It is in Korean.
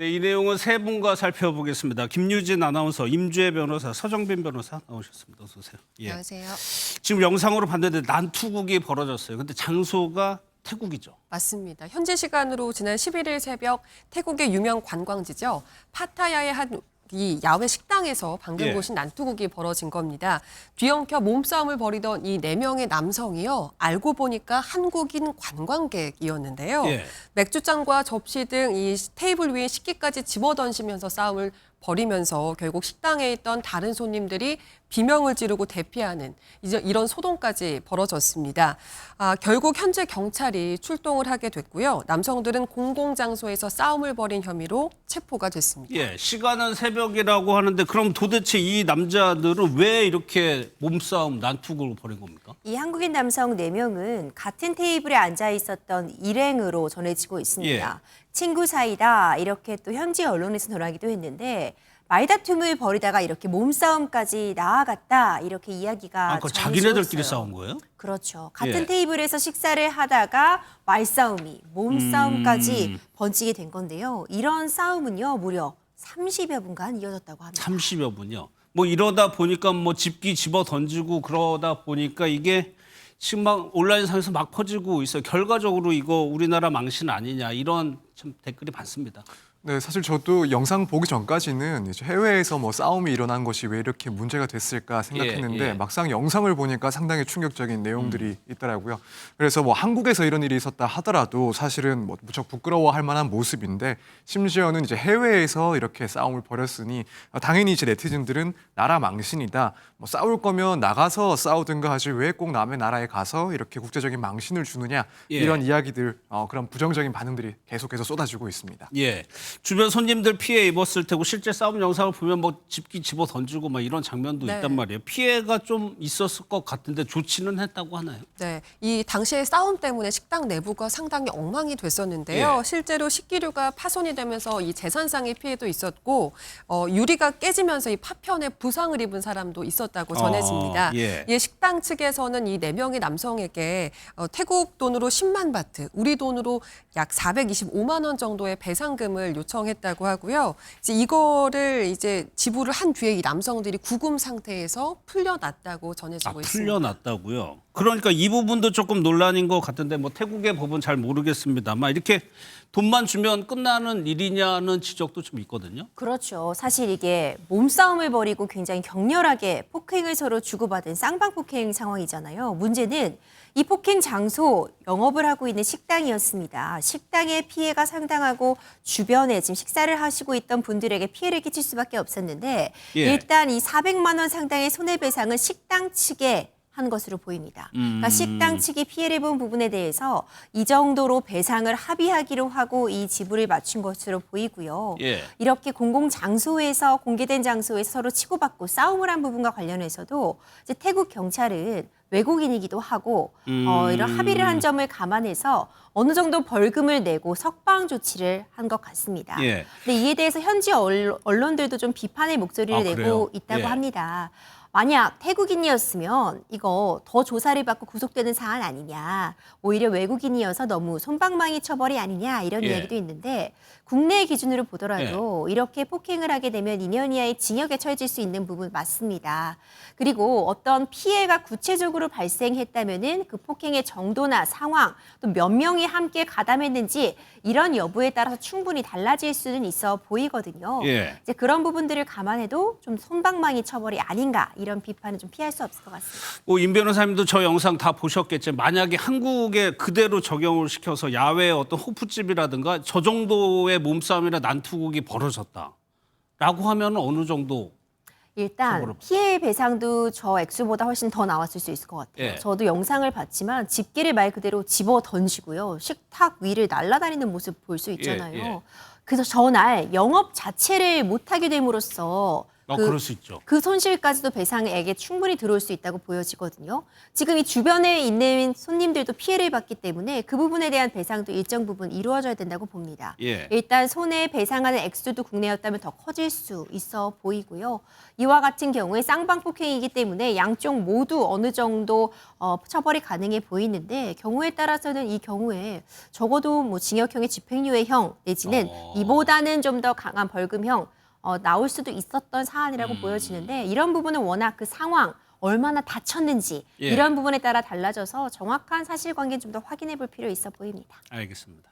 네, 이 내용은 세 분과 살펴보겠습니다. 김유진 아나운서, 임주혜 변호사, 서정빈 변호사 나오셨습니다. 어서 오세요. 예. 안녕하세요. 지금 영상으로 봤는데 난투극이 벌어졌어요. 근데 장소가 태국이죠. 맞습니다. 현지 시간으로 지난 11일 새벽 태국의 유명 관광지죠. 파타야의 한 이 야외 식당에서 방금 예. 보신 난투극이 벌어진 겁니다. 뒤엉켜 몸싸움을 벌이던 이 4명의 남성이요. 알고 보니까 한국인 관광객이었는데요. 예. 맥주잔과 접시 등 이 테이블 위에 식기까지 집어던지면서 싸움을 벌이면서 결국 식당에 있던 다른 손님들이 비명을 지르고 대피하는 이런 소동까지 벌어졌습니다. 결국 현재 경찰이 출동을 하게 됐고요. 남성들은 공공장소에서 싸움을 벌인 혐의로 체포가 됐습니다. 예, 시간은 새벽이라고 하는데 그럼 도대체 이 남자들은 왜 이렇게 몸싸움, 난투극을 벌인 겁니까? 이 한국인 남성 4명은 같은 테이블에 앉아 있었던 일행으로 전해지고 있습니다. 친구 사이다 이렇게 또 현지 언론에서 전하기도 했는데 말다툼을 벌이다가 이렇게 몸싸움까지 나아갔다 이렇게 이야기가 그 전해지고 자기네들끼리 있어요. 싸운 거예요? 그렇죠. 같은 예. 테이블에서 식사를 하다가 말싸움이 몸싸움까지 번지게 된 건데요. 이런 싸움은요 무려 30여 분간 이어졌다고 합니다. 30여 분이요. 뭐 이러다 보니까 뭐 집기 집어 던지고 그러다 보니까 이게 지금 막 온라인상에서 막 퍼지고 있어요. 결과적으로 이거 우리나라 망신 아니냐 이런 참 댓글이 많습니다. 네, 사실 저도 영상 보기 전까지는 이제 해외에서 뭐 싸움이 일어난 것이 왜 이렇게 문제가 됐을까 생각했는데 예. 막상 영상을 보니까 상당히 충격적인 내용들이 있더라고요. 그래서 뭐 한국에서 이런 일이 있었다 하더라도 사실은 뭐 무척 부끄러워할 만한 모습인데 심지어는 이제 해외에서 이렇게 싸움을 벌였으니 당연히 이제 네티즌들은 나라 망신이다. 뭐 싸울 거면 나가서 싸우든가 하지 왜 꼭 남의 나라에 가서 이렇게 국제적인 망신을 주느냐 예. 이런 이야기들 그런 부정적인 반응들이 계속해서 쏟아지고 있습니다. 예, 주변 손님들 피해 입었을 테고 실제 싸움 영상을 보면 뭐 집기 집어 던지고 막 이런 장면도 네. 있단 말이에요. 피해가 좀 있었을 것 같은데 조치는 했다고 하나요? 네, 이 당시의 싸움 때문에 식당 내부가 상당히 엉망이 됐었는데요. 예. 실제로 식기류가 파손이 되면서 이 재산상의 피해도 있었고 유리가 깨지면서 이 파편에 부상을 입은 사람도 있었다고 전해집니다. 예. 이 식당 측에서는 이 4명의 남성에게 태국 돈으로 10만 바트, 우리 돈으로 약 425만 원 정도의 배상금을 요청했다고 하고요. 이거를 지불을 한 뒤에 이 남성들이 구금 상태에서 풀려났다고 전해지고 있습니다. 풀려났다고요? 그러니까 이 부분도 조금 논란인 것 같은데 뭐 태국의 법은 잘 모르겠습니다만 이렇게 돈만 주면 끝나는 일이냐는 지적도 좀 있거든요. 그렇죠. 사실 이게 몸싸움을 벌이고 굉장히 격렬하게 폭행을 서로 주고받은 쌍방폭행 상황이잖아요. 문제는 이 폭행 장소 영업을 하고 있는 식당이었습니다. 식당에 피해가 상당하고 주변에 지금 식사를 하시고 있던 분들에게 피해를 끼칠 수밖에 없었는데 예. 일단 이 400만 원 상당의 손해배상은 식당 측에 한 것으로 보입니다. 그러니까 식당 측이 피해를 본 부분에 대해서 이 정도로 배상을 합의하기로 하고 이 지불을 맞춘 것으로 보이고요. 예. 이렇게 공공장소에서 공개된 장소에서 서로 치고받고 싸움을 한 부분과 관련해서도 이제 태국 경찰은 외국인이기도 하고 이런 합의를 한 점을 감안해서 어느 정도 벌금을 내고 석방 조치를 한 것 같습니다. 예. 근데 이에 대해서 현지 언론들도 좀 비판의 목소리를 그래요? 내고 있다고 예. 합니다. 만약 태국인이었으면 이거 더 조사를 받고 구속되는 사안 아니냐. 오히려 외국인이어서 너무 솜방망이 처벌이 아니냐 이런 예. 이야기도 있는데 국내 기준으로 보더라도 이렇게 폭행을 하게 되면 2년 이하의 징역에 처해질 수 있는 부분 맞습니다. 그리고 어떤 피해가 구체적으로 발생했다면은 그 폭행의 정도나 상황 또 몇 명이 함께 가담했는지 이런 여부에 따라서 충분히 달라질 수는 있어 보이거든요. 예. 이제 그런 부분들을 감안해도 좀 솜방망이 처벌이 아닌가 이런 비판은 좀 피할 수 없을 것 같습니다. 임 변호사님도 저 영상 다 보셨겠지만 만약에 한국에 그대로 적용을 시켜서 야외 어떤 호프집이라든가 저 정도의 몸싸움이나 난투극이 벌어졌다라고 하면 어느 정도? 일단 피해 배상도 저 액수보다 훨씬 더 나왔을 수 있을 것 같아요. 예. 저도 영상을 봤지만 집게를 말 그대로 집어 던지고요. 식탁 위를 날아다니는 모습 볼 수 있잖아요. 예. 그래서 저날 영업 자체를 못하게 됨으로써 그럴 수 있죠. 그 손실까지도 배상액에 충분히 들어올 수 있다고 보여지거든요. 지금 이 주변에 있는 손님들도 피해를 봤기 때문에 그 부분에 대한 배상도 일정 부분 이루어져야 된다고 봅니다. 예. 일단 손해 배상하는 액수도 국내였다면 더 커질 수 있어 보이고요. 이와 같은 경우에 쌍방 폭행이기 때문에 양쪽 모두 어느 정도 처벌이 가능해 보이는데 경우에 따라서는 이 경우에 적어도 뭐 징역형의 집행유예형 내지는 이보다는 좀 더 강한 벌금형 나올 수도 있었던 사안이라고 보여지는데 이런 부분은 워낙 그 상황 얼마나 다쳤는지 예. 이런 부분에 따라 달라져서 정확한 사실관계는 좀 더 확인해 볼 필요 있어 보입니다. 알겠습니다.